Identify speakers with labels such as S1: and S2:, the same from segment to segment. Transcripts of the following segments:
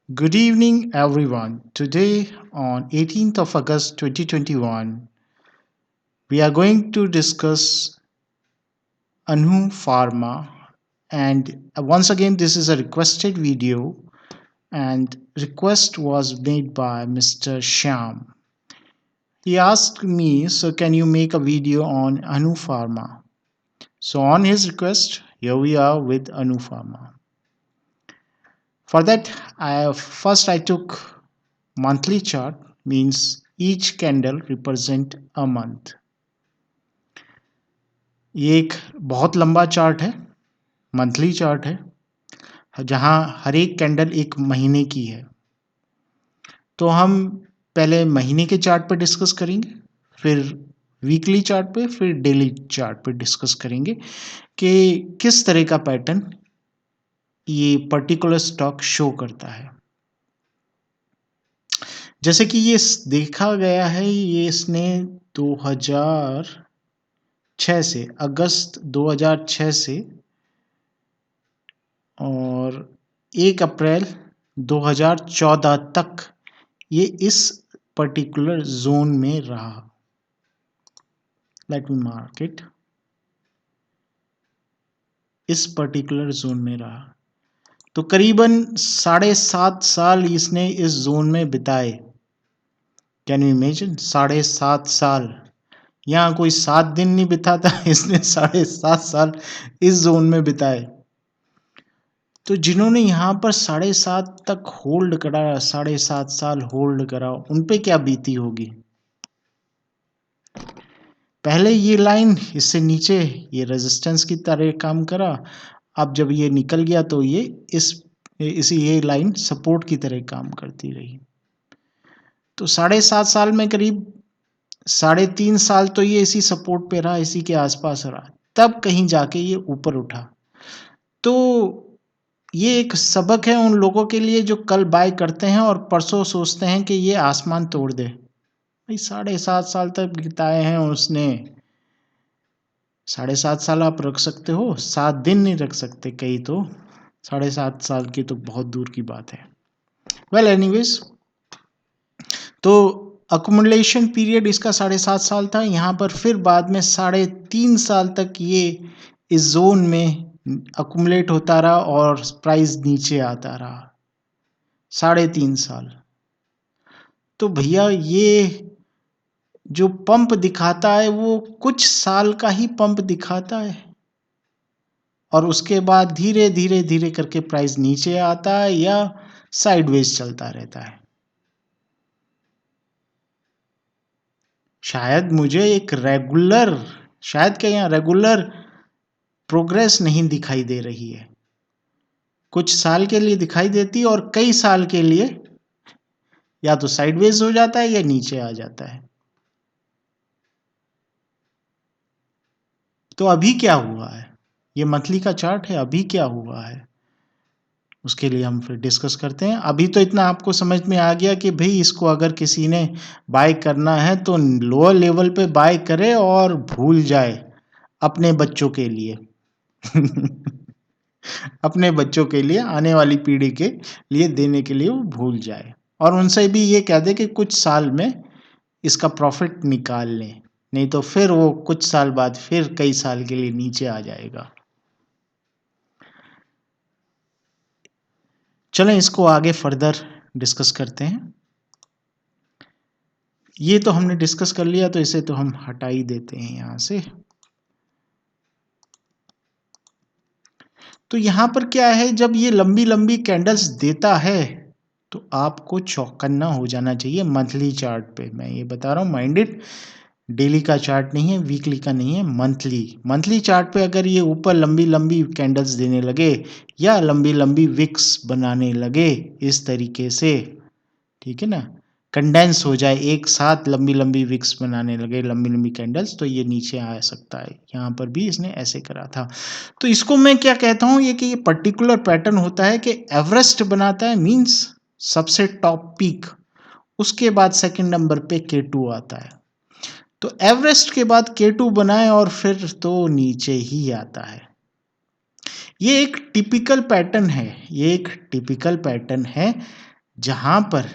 S1: Good evening, everyone. Today, on 18th of August 2021, we are going to discuss Anu Pharma. And once again, this is a requested video, and request was made by Mr. Shyam. He asked me, so can you make a video on Anu Pharma? So, on his request, here we are with Anu Pharma. For that, I took monthly chart, means each candle represent a month. ये एक बहुत लंबा chart है, monthly chart है जहां हर एक candle एक महीने की है। तो हम पहले महीने के चार्ट पे डिस्कस करेंगे, फिर वीकली चार्ट पे, फिर डेली चार्ट पे डिस्कस करेंगे कि किस तरह का पैटर्न ये पर्टिकुलर स्टॉक शो करता है। जैसे कि ये देखा गया है, ये इसने 2006 से, अगस्त 2006 से और 1 अप्रैल 2014 तक ये इस पर्टिकुलर जोन में रहा। Let me mark it. इस पर्टिकुलर जोन में रहा, तो करीबन 7.5 साल इसने इस जोन में बिताए। कैन यू इमेजिन, 7.5 साल। यहाँ कोई 7 दिन नहीं बिताता, इसने 7.5 साल इस जोन में बिताए। तो जिन्होंने यहाँ पर 7.5 तक होल्ड करा, 7.5 साल होल्ड करा, उन पे क्या बीती होगी। पहले ये लाइन इससे नीचे ये रेजिस्टेंस की तरह काम करा, अब जब ये निकल गया तो ये ये लाइन सपोर्ट की तरह काम करती रही। तो 7.5 साल में करीब 3.5 साल तो ये इसी सपोर्ट पे रहा, इसी के आसपास रहा, तब कहीं जाके ये ऊपर उठा। तो ये एक सबक है उन लोगों के लिए जो कल बाय करते हैं और परसों सोचते हैं कि ये आसमान तोड़ दे। भाई 7.5 साल तक बिताए हैं उसने। 7.5 साल आप रख सकते हो, 7 दिन नहीं रख सकते कई तो, 7.5 साल की तो बहुत दूर की बात है। वेल एनीवेज, तो अकुमुलेशन पीरियड इसका 7.5 साल था। यहाँ पर फिर बाद में 3.5 साल तक ये इस जोन में अकुमुलेट होता रहा और प्राइस नीचे आता रहा, 3.5 साल। तो भैया ये जो पंप दिखाता है वो कुछ साल का ही पंप दिखाता है, और उसके बाद धीरे धीरे धीरे करके प्राइस नीचे आता है या साइडवेज चलता रहता है। शायद मुझे एक रेगुलर, शायद क्या यहाँ रेगुलर प्रोग्रेस नहीं दिखाई दे रही है। कुछ साल के लिए दिखाई देती है और कई साल के लिए या तो साइडवेज हो जाता है या नीचे आ जाता है। तो अभी क्या हुआ है, ये मंथली का चार्ट है, अभी क्या हुआ है उसके लिए हम फिर डिस्कस करते हैं। अभी तो इतना आपको समझ में आ गया कि भाई इसको अगर किसी ने बाय करना है तो लोअर लेवल पे बाय करे और भूल जाए अपने बच्चों के लिए अपने बच्चों के लिए, आने वाली पीढ़ी के लिए देने के लिए वो भूल जाए, और उनसे भी ये कह दे कि कुछ साल में इसका प्रॉफिट निकाल लें, नहीं तो फिर वो कुछ साल बाद फिर कई साल के लिए नीचे आ जाएगा। चलें इसको आगे फर्दर डिस्कस करते हैं। ये तो हमने डिस्कस कर लिया, तो इसे तो हम हटा ही देते हैं यहाँ से। तो यहाँ पर क्या है, जब ये लंबी लंबी कैंडल्स देता है तो आपको चौकन्ना हो जाना चाहिए। मंथली चार्ट पे मैं ये बता रहा हूँ, माइंडेड, डेली का चार्ट नहीं है, वीकली का नहीं है, मंथली चार्ट पे अगर ये ऊपर लंबी लंबी कैंडल्स देने लगे या लंबी लंबी विक्स बनाने लगे इस तरीके से, ठीक है ना, कंडेंस हो जाए एक साथ, लंबी लंबी विक्स बनाने लगे, लंबी लंबी कैंडल्स, तो ये नीचे आ सकता है। यहाँ पर भी इसने ऐसे करा था। तो इसको मैं क्या कहता हूँ, ये कि ये पर्टिकुलर पैटर्न होता है कि एवरेस्ट बनाता है, मीन्स सबसे टॉप पीक, उसके बाद सेकंड नंबर पे K2 आता है। तो एवरेस्ट के बाद K2 बनाए और फिर तो नीचे ही आता है। ये एक टिपिकल पैटर्न है, ये एक टिपिकल पैटर्न है जहाँ पर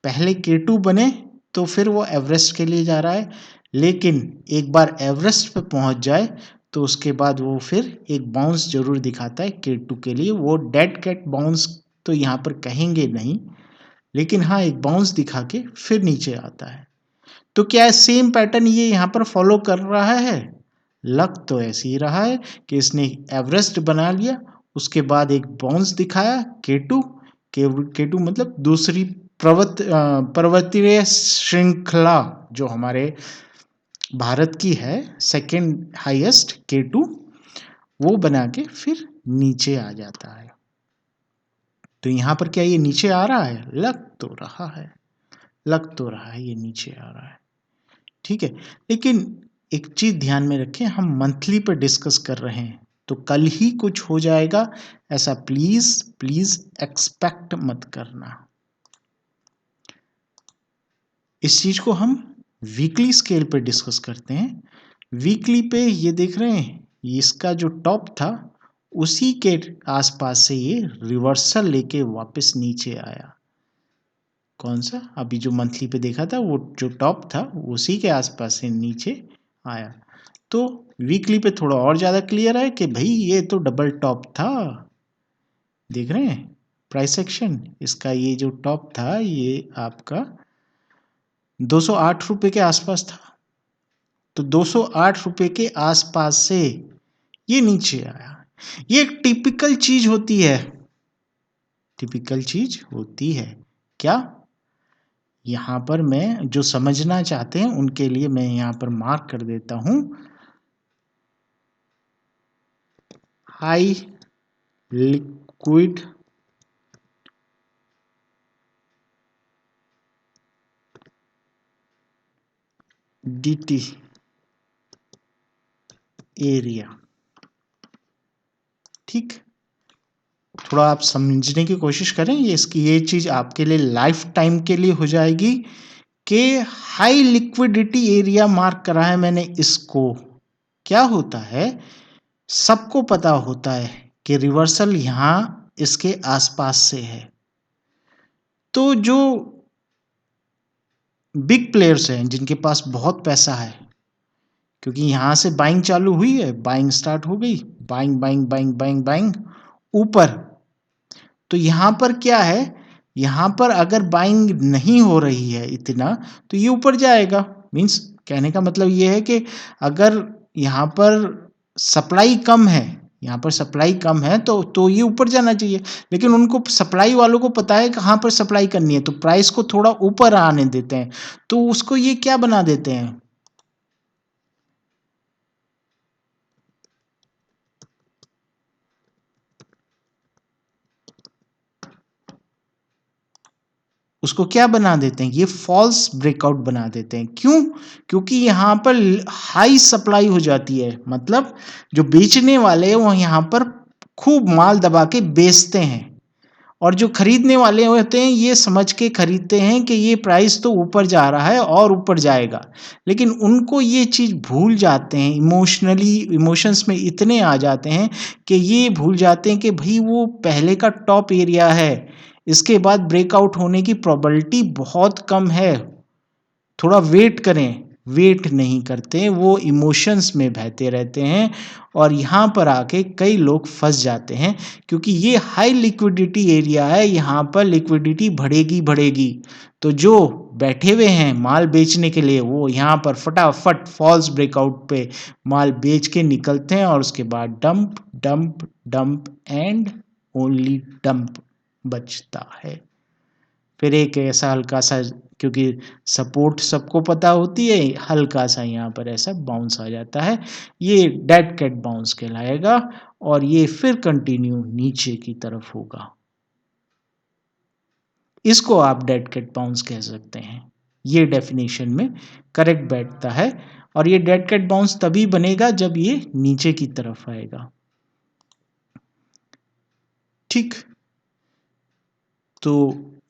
S1: पहले K2 बने तो फिर वो एवरेस्ट के लिए जा रहा है, लेकिन एक बार एवरेस्ट पे पहुंच जाए तो उसके बाद वो फिर एक बाउंस जरूर दिखाता है K2 के लिए। वो डेड कैट बाउंस तो यहाँ पर कहेंगे नहीं, लेकिन हाँ एक बाउंस दिखा के फिर नीचे आता है। तो क्या सेम पैटर्न ये यहाँ पर फॉलो कर रहा है? लग तो ऐसे ही रहा है कि इसने एवरेस्ट बना लिया, उसके बाद एक बाउंस दिखाया K2 मतलब दूसरी पर्वतीय श्रृंखला जो हमारे भारत की है, सेकेंड हाईएस्ट K2, वो बना के फिर नीचे आ जाता है। तो यहाँ पर क्या ये नीचे आ रहा है? लग तो रहा है ये नीचे आ रहा है, ठीक है। लेकिन एक चीज ध्यान में रखें, हम मंथली पर डिस्कस कर रहे हैं तो कल ही कुछ हो जाएगा ऐसा प्लीज एक्सपेक्ट मत करना। इस चीज को हम वीकली स्केल पे डिस्कस करते हैं। वीकली पे ये देख रहे हैं, इसका जो टॉप था उसी के आसपास से ये रिवर्सल लेके वापस नीचे आया। कौन सा? अभी जो मंथली पे देखा था वो जो टॉप था उसी के आसपास से नीचे आया। तो वीकली पे थोड़ा और ज़्यादा क्लियर है कि भाई ये तो डबल टॉप था। देख रहे हैं प्राइस एक्शन, इसका ये जो टॉप था ये आपका 208 रुपये के आसपास था। तो 208 रुपये के आसपास से ये नीचे आया। ये एक टिपिकल चीज होती है, क्या? यहाँ पर मैं जो समझना चाहते हैं उनके लिए मैं यहाँ पर मार्क कर देता हूं, हाई लिक्विड डिटी एरिया। ठीक, थोड़ा आप समझने की कोशिश करें, ये चीज आपके लिए लाइफ टाइम के लिए हो जाएगी कि हाई लिक्विडिटी एरिया मार्क करा है मैंने इसको। क्या होता है, सबको पता होता है कि रिवर्सल यहां इसके आसपास से है। तो जो बिग प्लेयर्स हैं जिनके पास बहुत पैसा है, क्योंकि यहां से बाइंग चालू हुई है, बाइंग स्टार्ट हो गई, buying buying buying buying buying ऊपर। तो यहां पर क्या है, यहां पर अगर बाइंग नहीं हो रही है इतना तो ये ऊपर जाएगा। मींस कहने का मतलब ये है कि अगर यहां पर सप्लाई कम है, यहाँ पर सप्लाई कम है तो ये ऊपर जाना चाहिए। लेकिन उनको, सप्लाई वालों को पता है कहाँ पर सप्लाई करनी है, तो प्राइस को थोड़ा ऊपर आने देते हैं। तो उसको ये क्या बना देते हैं, उसको क्या बना देते हैं, ये फॉल्स ब्रेकआउट बना देते हैं। क्यों? क्योंकि यहाँ पर हाई सप्लाई हो जाती है, मतलब जो बेचने वाले हैं वो यहाँ पर खूब माल दबा के बेचते हैं, और जो खरीदने वाले होते हैं ये समझ के खरीदते हैं कि ये प्राइस तो ऊपर जा रहा है और ऊपर जाएगा। लेकिन उनको ये चीज़ भूल जाते हैं, इमोशंस में इतने आ जाते हैं कि ये भूल जाते हैं कि भाई वो पहले का टॉप एरिया है, इसके बाद ब्रेकआउट होने की प्रोबेबिलिटी बहुत कम है, थोड़ा वेट करें। वेट नहीं करते, वो इमोशंस में बहते रहते हैं, और यहाँ पर आके कई लोग फंस जाते हैं। क्योंकि ये हाई लिक्विडिटी एरिया है, यहाँ पर लिक्विडिटी बढ़ेगी। तो जो बैठे हुए हैं माल बेचने के लिए वो यहाँ पर फटाफट फॉल्स ब्रेकआउट पे माल बेच के निकलते हैं, और उसके बाद dump dump dump and only dump बचता है। फिर एक ऐसा हल्का सा, क्योंकि सपोर्ट सबको पता होती है, हल्का सा यहाँ पर ऐसा बाउंस आ जाता है, ये डेड कैट बाउंस कहलाएगा, और ये फिर कंटिन्यू नीचे की तरफ होगा। इसको आप डेड कैट बाउंस कह सकते हैं, ये डेफिनेशन में करेक्ट बैठता है। और ये डेड कैट बाउंस तभी बनेगा जब ये नीचे की तरफ आएगा। ठीक, तो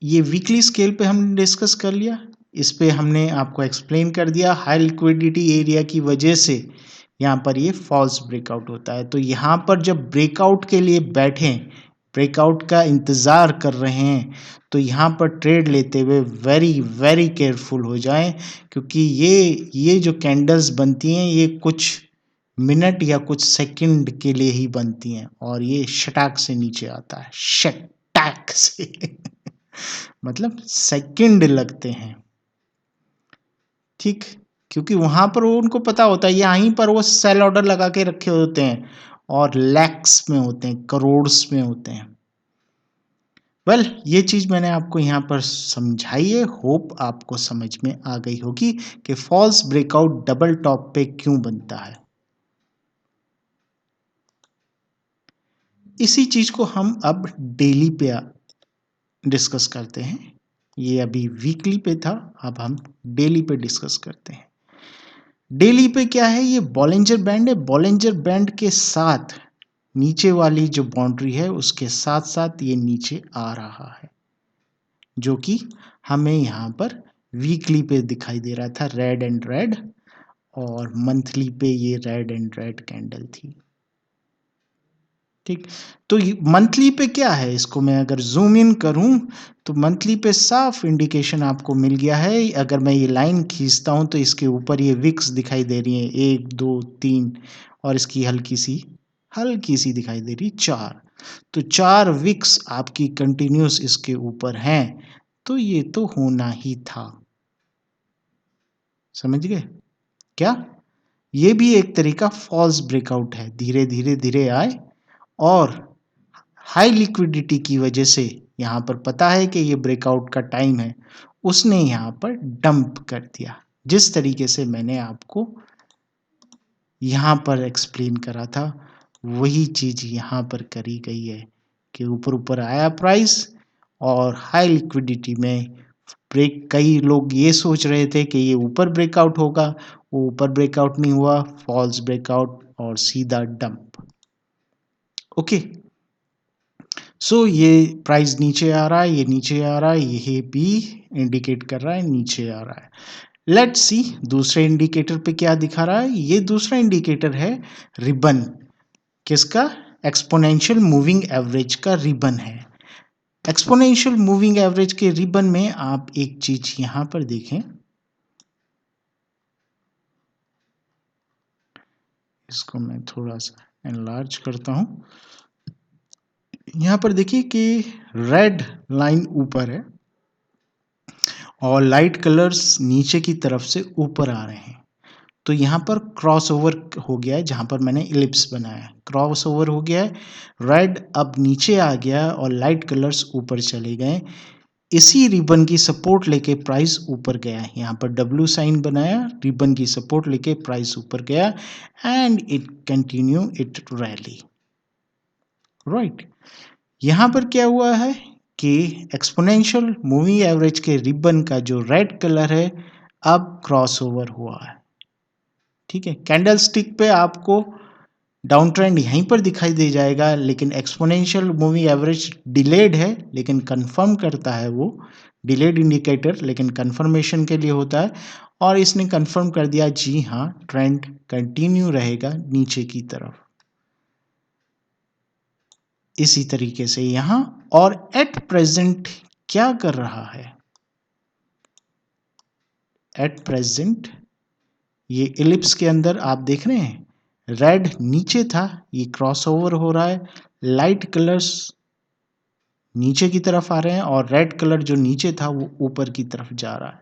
S1: ये वीकली स्केल पे हमने डिस्कस कर लिया, इस पे हमने आपको एक्सप्लेन कर दिया हाई लिक्विडिटी एरिया की वजह से यहाँ पर ये फॉल्स ब्रेकआउट होता है। तो यहाँ पर जब ब्रेकआउट के लिए बैठें, ब्रेकआउट का इंतज़ार कर रहे हैं, तो यहाँ पर ट्रेड लेते हुए वेरी वेरी केयरफुल हो जाएं, क्योंकि ये जो कैंडल्स बनती हैं ये कुछ मिनट या कुछ सेकंड के लिए ही बनती हैं और ये शटाक से नीचे आता है, शटाक से मतलब सेकंड लगते हैं, ठीक, क्योंकि वहां पर उनको पता होता है यहीं पर वो सेल ऑर्डर लगा के रखे होते हैं और लैक्स में होते हैं, करोड़्स में होते हैं। वेल ये चीज मैंने आपको यहाँ पर समझाई है, होप आपको समझ में आ गई होगी कि फॉल्स ब्रेकआउट डबल टॉप पे क्यों बनता है। इसी चीज को हम अब डेली पे डिस्कस करते हैं। ये अभी वीकली पे था, अब हम डेली पे डिस्कस करते हैं। डेली पे क्या है, ये बॉलिंजर बैंड है, बॉलिंजर बैंड के साथ नीचे वाली जो बाउंड्री है उसके साथ साथ ये नीचे आ रहा है, जो कि हमें यहाँ पर वीकली पे दिखाई दे रहा था रेड एंड रेड, और मंथली पे ये रेड एंड रेड कैंडल थी, ठीक। तो मंथली पे क्या है, इसको मैं अगर जूम इन करूं तो मंथली पे साफ इंडिकेशन आपको मिल गया है। अगर मैं ये लाइन खींचता हूं तो इसके ऊपर ये विक्स दिखाई दे रही है, 1 2 3, और इसकी हल्की सी दिखाई दे रही 4। तो 4 विक्स आपकी कंटिन्यूस इसके ऊपर हैं, तो ये तो होना ही था। समझ गए क्या? ये भी एक तरीका फॉल्स ब्रेकआउट है, धीरे धीरे धीरे आए और हाई लिक्विडिटी की वजह से यहाँ पर पता है कि ये ब्रेकआउट का टाइम है, उसने यहाँ पर डंप कर दिया, जिस तरीके से मैंने आपको यहाँ पर एक्सप्लेन करा था वही चीज यहाँ पर करी गई है कि ऊपर ऊपर आया प्राइस और हाई लिक्विडिटी में ब्रेक, कई लोग ये सोच रहे थे कि ये ऊपर ब्रेकआउट होगा, वो ऊपर ब्रेकआउट नहीं हुआ, फॉल्स ब्रेकआउट और सीधा डंप। ओके, सो ये प्राइस नीचे आ रहा है, ये नीचे आ रहा है, ये भी इंडिकेट कर रहा है नीचे आ रहा है। लेट्स सी दूसरे इंडिकेटर पे क्या दिखा रहा है। ये दूसरा इंडिकेटर है रिबन, किसका? एक्सपोनेंशियल मूविंग एवरेज का रिबन है। एक्सपोनेंशियल मूविंग एवरेज के रिबन में आप एक चीज यहां पर देखें, इसको मैं थोड़ा सा एनलार्ज करता हूं। यहां पर देखिए कि रेड लाइन ऊपर है और लाइट कलर्स नीचे की तरफ से ऊपर आ रहे हैं, तो यहाँ पर क्रॉस ओवर हो गया है, जहाँ पर मैंने इलिप्स बनाया क्रॉस ओवर हो गया है, रेड अब नीचे आ गया और लाइट कलर्स ऊपर चले गए। इसी रिबन की सपोर्ट लेके प्राइस ऊपर गया है, यहाँ पर डब्ल्यू साइन बनाया, रिबन की सपोर्ट लेके प्राइस ऊपर गया and it continue it rally, right. यहाँ पर क्या हुआ है कि एक्सपोनेंशियल मूविंग एवरेज के रिबन का जो रेड कलर है अब क्रॉस ओवर हुआ है, ठीक है। कैंडल स्टिक पे आपको डाउन ट्रेंड यहीं पर दिखाई दे जाएगा, लेकिन एक्सपोनेंशियल मूविंग एवरेज डिलेड है लेकिन कंफर्म करता है, वो डिलेड इंडिकेटर लेकिन कंफर्मेशन के लिए होता है, और इसने कंफर्म कर दिया जी हाँ ट्रेंड कंटिन्यू रहेगा नीचे की तरफ। इसी तरीके से यहां और एट प्रेजेंट क्या कर रहा है, एट प्रेजेंट ये इलिप्स के अंदर आप देख रहे हैं रेड नीचे था, ये क्रॉस ओवर हो रहा है, लाइट कलर्स नीचे की तरफ आ रहे हैं और रेड कलर जो नीचे था वो ऊपर की तरफ जा रहा है।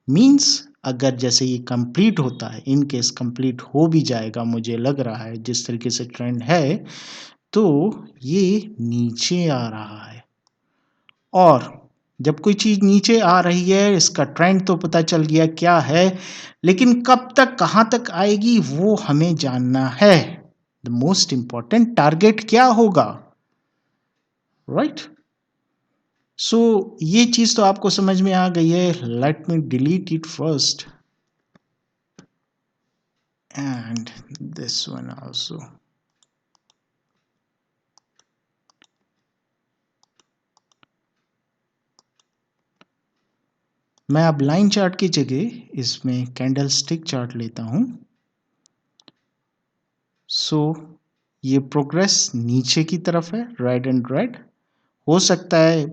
S1: मींस अगर जैसे ये कंप्लीट होता है, इन केस कंप्लीट हो भी जाएगा, मुझे लग रहा है जिस तरीके से ट्रेंड है, तो ये नीचे आ रहा है। और जब कोई चीज नीचे आ रही है, इसका ट्रेंड तो पता चल गया क्या है, लेकिन कब तक कहां तक आएगी वो हमें जानना है। द मोस्ट इंपॉर्टेंट टारगेट क्या होगा, राइट। सो ये चीज तो आपको समझ में आ गई है। Let me delete it first and this one also. मैं अब लाइन चार्ट की जगह इसमें कैंडल स्टिक चार्ट लेता हूं। सो ये प्रोग्रेस नीचे की तरफ है, रेड एंड रेड, हो सकता है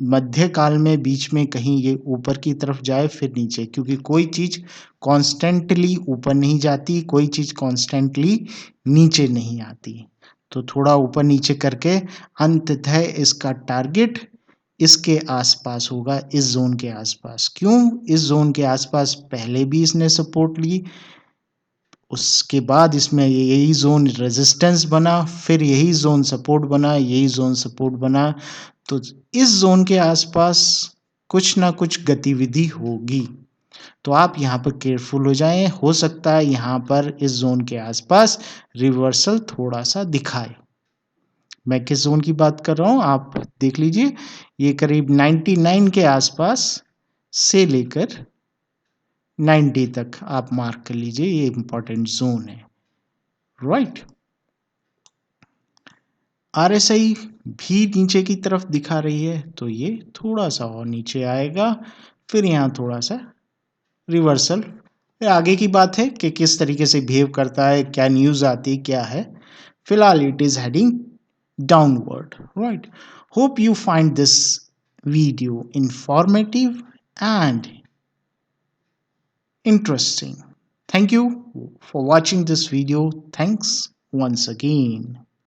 S1: मध्य काल में बीच में कहीं ये ऊपर की तरफ जाए फिर नीचे, क्योंकि कोई चीज़ कॉन्स्टेंटली ऊपर नहीं जाती, कोई चीज़ कॉन्स्टेंटली नीचे नहीं आती। तो थोड़ा ऊपर नीचे करके अंततः इसका टारगेट इसके आसपास होगा, इस ज़ोन के आसपास। क्यों इस ज़ोन के आसपास? पहले भी इसने सपोर्ट ली, उसके बाद इसमें यही ज़ोन रेजिस्टेंस बना, फिर यही ज़ोन सपोर्ट बना, यही ज़ोन सपोर्ट बना। तो इस ज़ोन के आसपास कुछ ना कुछ गतिविधि होगी, तो आप यहाँ पर केयरफुल हो जाएं। हो सकता है यहाँ पर इस ज़ोन के आसपास रिवर्सल थोड़ा सा दिखाए। मैं किस ज़ोन की बात कर रहा हूँ आप देख लीजिए, ये करीब 99 के आसपास से लेकर 90 तक आप मार्क कर लीजिए, ये इंपॉर्टेंट ज़ोन है, राइट। आरएसआई भी नीचे की तरफ दिखा रही है, तो ये थोड़ा सा और नीचे आएगा, फिर यहाँ थोड़ा सा रिवर्सल। ये आगे की बात है कि किस तरीके से बिहेव करता है, क्या न्यूज़ आती है, क्या है। फिलहाल it is heading downward, right. Hope you find this video informative and interesting. Thank you for watching this video. Thanks once again.